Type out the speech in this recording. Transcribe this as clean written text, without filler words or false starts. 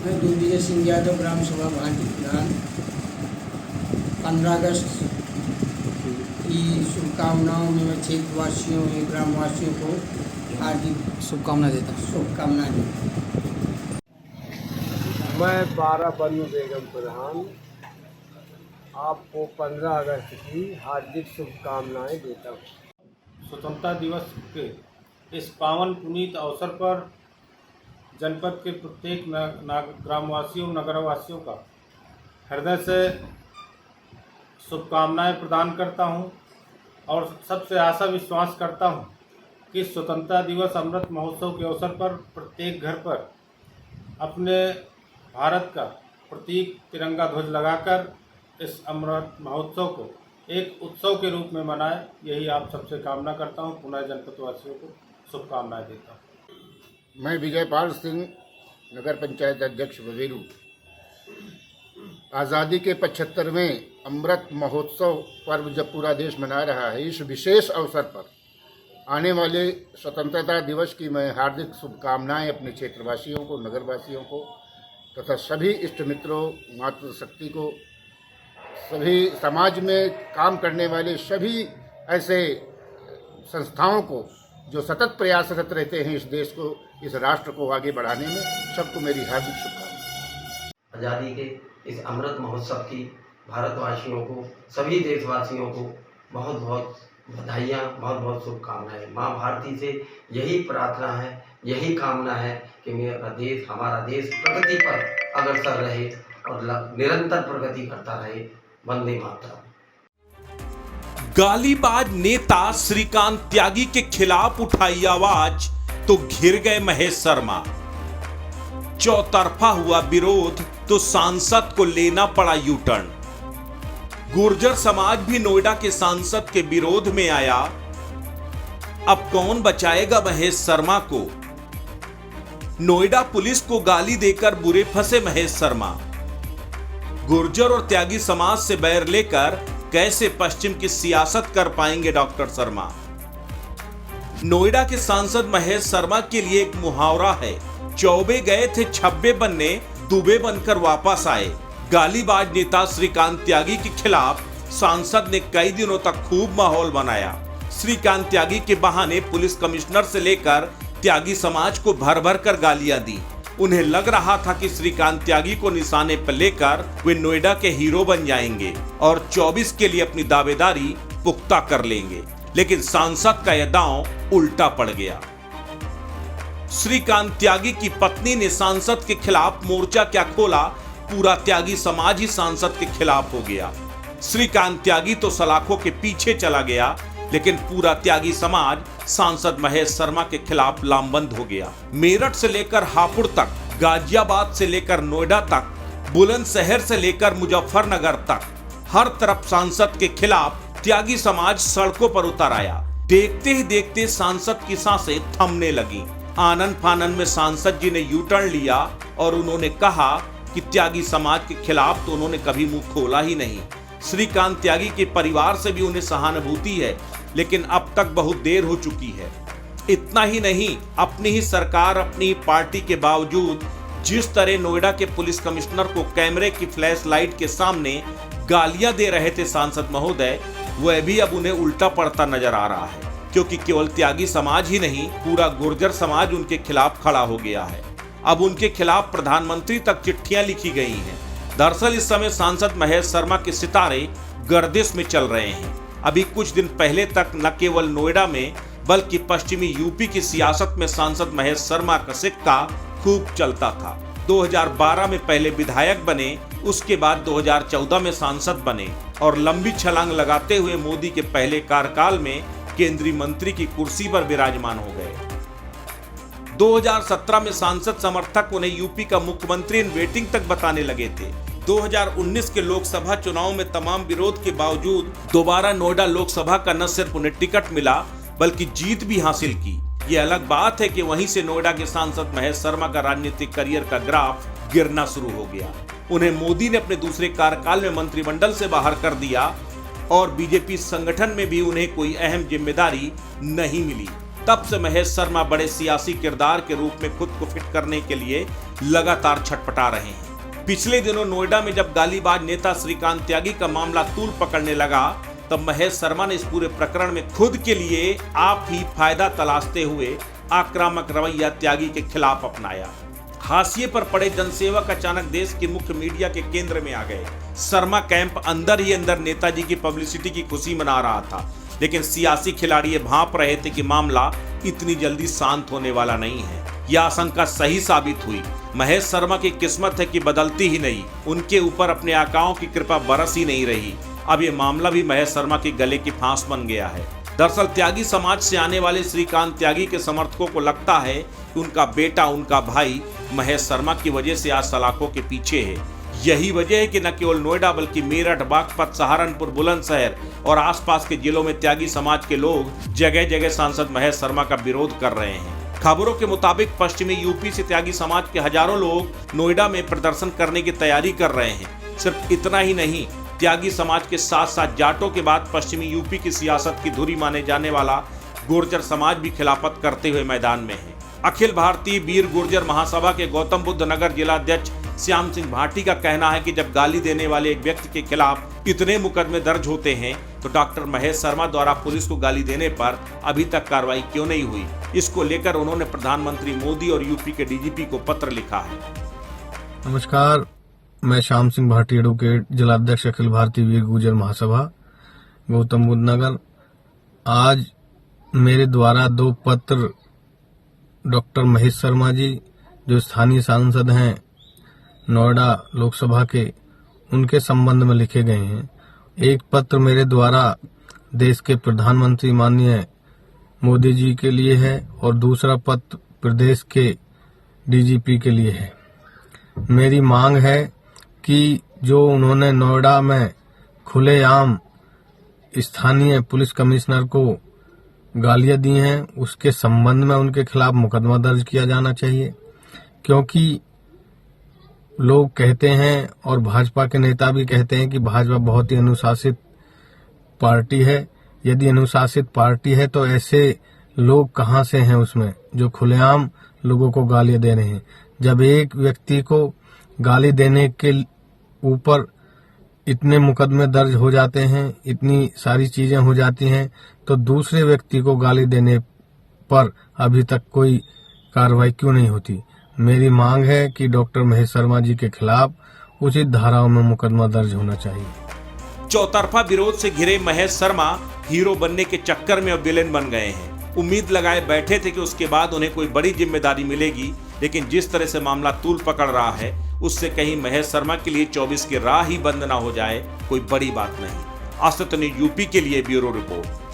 मैं दिग्विजय सिंह यादव ग्राम सभा भाजपा प्रधान 15 अगस्त की शुभकामनाओं में मैं क्षेत्रवासियों एवं ग्रामवासियों को हार्दिक शुभकामना देता हूँ। शुभकामनाएं देता हूं। मैं 12 बनु बेगम प्रधान आपको 15 अगस्त की हार्दिक शुभकामनाएं देता हूँ। स्वतंत्रता दिवस के इस पावन पुनीत अवसर पर जनपद के प्रत्येक ग्रामवासियों नगरवासियों का हृदय से शुभकामनाएं प्रदान करता हूं और सबसे आशा विश्वास करता हूं कि स्वतंत्रता दिवस अमृत महोत्सव के अवसर पर प्रत्येक घर पर अपने भारत का प्रतीक तिरंगा ध्वज लगाकर इस अमृत महोत्सव को एक उत्सव के रूप में मनाए, यही आप सबसे कामना करता हूं। पुनः जनपद वासियों को शुभकामनाएं देता हूं। मैं विजयपाल सिंह नगर पंचायत अध्यक्ष बवेरू आज़ादी के 75वें अमृत महोत्सव पर्व जब पूरा देश मना रहा है, इस विशेष अवसर पर आने वाले स्वतंत्रता दिवस की मैं हार्दिक शुभकामनाएं अपने क्षेत्रवासियों को, नगरवासियों को तथा सभी इष्ट मित्रों, मातृशक्ति को, सभी समाज में काम करने वाले सभी ऐसे संस्थाओं को जो सतत प्रयासरत रहते हैं इस देश को, इस राष्ट्र को आगे बढ़ाने में, सबको मेरी हार्दिक शुभकामनाएं। आज़ादी के इस अमृत महोत्सव की भारतवासियों को, सभी देशवासियों को बहुत बहुत बधाइयाँ, बहुत बहुत शुभकामनाएं। माँ भारती से यही प्रार्थना है, यही कामना है कि मेरा देश, हमारा देश प्रगति पर अग्रसर रहे और निरंतर प्रगति करता रहे। वंदे मातरम। गालीबाज नेता श्रीकांत त्यागी के खिलाफ उठाई आवाज तो घिर गए महेश शर्मा। चौतरफा हुआ विरोध तो सांसद को लेना पड़ा यू टर्न। गुर्जर समाज भी नोएडा के सांसद के विरोध में आया। अब कौन बचाएगा महेश शर्मा को? नोएडा पुलिस को गाली देकर बुरे फंसे महेश शर्मा। गुर्जर और त्यागी समाज से बैर लेकर कैसे पश्चिम की सियासत कर पाएंगे डॉक्टर शर्मा? नोएडा के सांसद महेश शर्मा के लिए एक मुहावरा है, चौबे गए थे छब्बे बनने, दुबे बनकर वापस आए। गालीबाज नेता श्रीकांत त्यागी के खिलाफ सांसद ने कई दिनों तक खूब माहौल बनाया। श्रीकांत त्यागी के बहाने पुलिस कमिश्नर से लेकर त्यागी समाज को भर भर कर गालियां दी। उन्हें लग रहा था कि श्रीकांत त्यागी को निशाने पर लेकर वे नोएडा के हीरो बन जाएंगे और 24 के लिए अपनी दावेदारी पुख्ता कर लेंगे, लेकिन सांसद का यह दांव उल्टा पड़ गया। श्रीकांत त्यागी की पत्नी ने सांसद के खिलाफ मोर्चा क्या खोला, पूरा त्यागी समाज ही सांसद के खिलाफ हो गया। श्रीकांत त्यागी तो सलाखों के पीछे चला गया, लेकिन पूरा त्यागी समाज सांसद महेश शर्मा के खिलाफ लामबंद हो गया। मेरठ से लेकर हापुड़ तक, गाजियाबाद से लेकर नोएडा तक, बुलंदशहर से लेकर मुजफ्फरनगर तक, हर तरफ सांसद के खिलाफ त्यागी समाज सड़कों पर उतर आया। देखते ही देखते सांसद की सांसें थमने लगी। आनन फानन में सांसद जी ने यू टर्न लिया और उन्होंने कहा कि त्यागी समाज के खिलाफ तो उन्होंने कभी मुंह खोला ही नहीं। श्रीकांत त्यागी के परिवार से भी उन्हें सहानुभूति है, लेकिन अब तक बहुत देर हो चुकी है। इतना ही नहीं, अपनी ही सरकार, अपनी पार्टी के बावजूद जिस तरह नोएडा के पुलिस कमिश्नर को कैमरे की फ्लैश लाइट के सामने गालियां दे रहे थे सांसद महोदय, वह भी अब उन्हें उल्टा पड़ता नजर आ रहा है, क्योंकि केवल त्यागी समाज ही नहीं, पूरा गुर्जर समाज उनके खिलाफ खड़ा हो गया है। अब उनके खिलाफ प्रधानमंत्री तक चिट्ठियां लिखी गई हैं। दरअसल इस समय सांसद महेश शर्मा के सितारे गर्दिश में चल रहे हैं। अभी कुछ दिन पहले तक न केवल नोएडा में बल्कि पश्चिमी यूपी की सियासत में सांसद महेश शर्मा का सिक्का खूब चलता था। 2012 में पहले विधायक बने, उसके बाद 2014 में सांसद बने और लंबी छलांग लगाते हुए मोदी के पहले कार्यकाल में केंद्रीय मंत्री की कुर्सी पर विराजमान हो गए। 2017 में सांसद समर्थक उन्हें यूपी का मुख्यमंत्री इन वेटिंग तक बताने लगे थे। 2019 के लोकसभा चुनाव में तमाम विरोध के बावजूद दोबारा नोएडा लोकसभा का न सिर्फ उन्हें टिकट मिला बल्कि जीत भी हासिल की। ये अलग बात है कि वहीं से नोएडा के सांसद महेश शर्मा का राजनीतिक करियर का ग्राफ गिरना शुरू हो गया। उन्हें मोदी ने अपने दूसरे कार्यकाल में मंत्रिमंडल से बाहर कर दिया और बीजेपी संगठन में भी उन्हें कोई अहम जिम्मेदारी नहीं मिली। तब से महेश शर्मा बड़े सियासी किरदार के रूप में खुद को फिट करने के लिए लगातार छटपटा रहे हैं। पिछले दिनों नोएडा में जब गालीबाज नेता श्रीकांत त्यागी का मामला तूल पकड़ने लगा, तब महेश शर्मा ने इस पूरे प्रकरण में खुद के लिए आप ही फायदा तलाशते हुए आक्रामक रवैया त्यागी के खिलाफ अपनाया। हाशिए पर पड़े जनसेवक अचानक देश के मुख्य मीडिया के केंद्र में आ गए। शर्मा कैंप अंदर ही अंदर नेताजी की पब्लिसिटी की खुशी मना रहा था, लेकिन सियासी खिलाड़ी ये भांप रहे थे कि मामला इतनी जल्दी शांत होने वाला नहीं है। यह आशंका सही साबित हुई। महेश शर्मा की किस्मत है कि बदलती ही नहीं, उनके ऊपर अपने आकाओं की कृपा बरस ही नहीं रही। अब ये मामला भी महेश शर्मा के गले की फांस बन गया है। दरअसल त्यागी समाज से आने वाले श्रीकांत त्यागी के समर्थकों को लगता है कि उनका बेटा, उनका भाई महेश शर्मा की वजह से आज सलाखों के पीछे है। यही वजह है कि न केवल नोएडा बल्कि मेरठ, बागपत, सहारनपुर, बुलंदशहर और आसपास के जिलों में त्यागी समाज के लोग जगह जगह सांसद महेश शर्मा का विरोध कर रहे हैं। खबरों के मुताबिक पश्चिमी यूपी से त्यागी समाज के हजारों लोग नोएडा में प्रदर्शन करने की तैयारी कर रहे हैं। सिर्फ इतना ही नहीं, त्यागी समाज के साथ साथ जाटों के बाद पश्चिमी यूपी की सियासत की धुरी माने जाने वाला गुर्जर समाज भी खिलाफत करते हुए मैदान में है। अखिल भारतीय वीर गुर्जर महासभा के गौतम बुद्ध नगर जिलाध्यक्ष श्याम सिंह भाटी का कहना है कि जब गाली देने वाले एक व्यक्ति के खिलाफ इतने मुकदमे दर्ज होते हैं तो डॉक्टर महेश शर्मा द्वारा पुलिस को गाली देने पर अभी तक कार्रवाई क्यों नहीं हुई। इसको लेकर उन्होंने प्रधानमंत्री मोदी और यूपी के डीजीपी को पत्र लिखा है। नमस्कार, मैं श्याम सिंह भाटी, एडवोकेट, जिलाध्यक्ष अखिल भारतीय वीर गुर्जर महासभा गौतम बुद्ध नगर। आज मेरे द्वारा 2 पत्र डॉक्टर महेश शर्मा जी, जो स्थानीय सांसद हैं नोएडा लोकसभा के, उनके संबंध में लिखे गए हैं। एक पत्र मेरे द्वारा देश के प्रधानमंत्री माननीय मोदी जी के लिए है और दूसरा पत्र प्रदेश के डीजीपी के लिए है। मेरी मांग है कि जो उन्होंने नोएडा में खुलेआम स्थानीय पुलिस कमिश्नर को गालियां दी हैं, उसके संबंध में उनके खिलाफ मुकदमा दर्ज किया जाना चाहिए। क्योंकि लोग कहते हैं और भाजपा के नेता भी कहते हैं कि भाजपा बहुत ही अनुशासित पार्टी है। यदि अनुशासित पार्टी है तो ऐसे लोग कहां से हैं उसमें, जो खुलेआम लोगों को गालियां दे रहे हैं। जब एक व्यक्ति को गाली देने के ऊपर इतने मुकदमे दर्ज हो जाते हैं, इतनी सारी चीजें हो जाती हैं, तो दूसरे व्यक्ति को गाली देने पर अभी तक कोई कार्रवाई क्यों नहीं होती। मेरी मांग है कि डॉक्टर महेश शर्मा जी के खिलाफ उचित धाराओं में मुकदमा दर्ज होना चाहिए। चौतरफा विरोध से घिरे महेश शर्मा हीरो बनने के चक्कर में अब विलेन बन गए हैं। उम्मीद लगाए बैठे थे कि उसके बाद उन्हें कोई बड़ी जिम्मेदारी मिलेगी, लेकिन जिस तरह से मामला तूल पकड़ रहा है उससे कहीं महेश शर्मा के लिए 24 की राह ही बंद ना हो जाए कोई बड़ी बात नहीं। आस्था न्यूज़ यूपी के लिए ब्यूरो रिपोर्ट।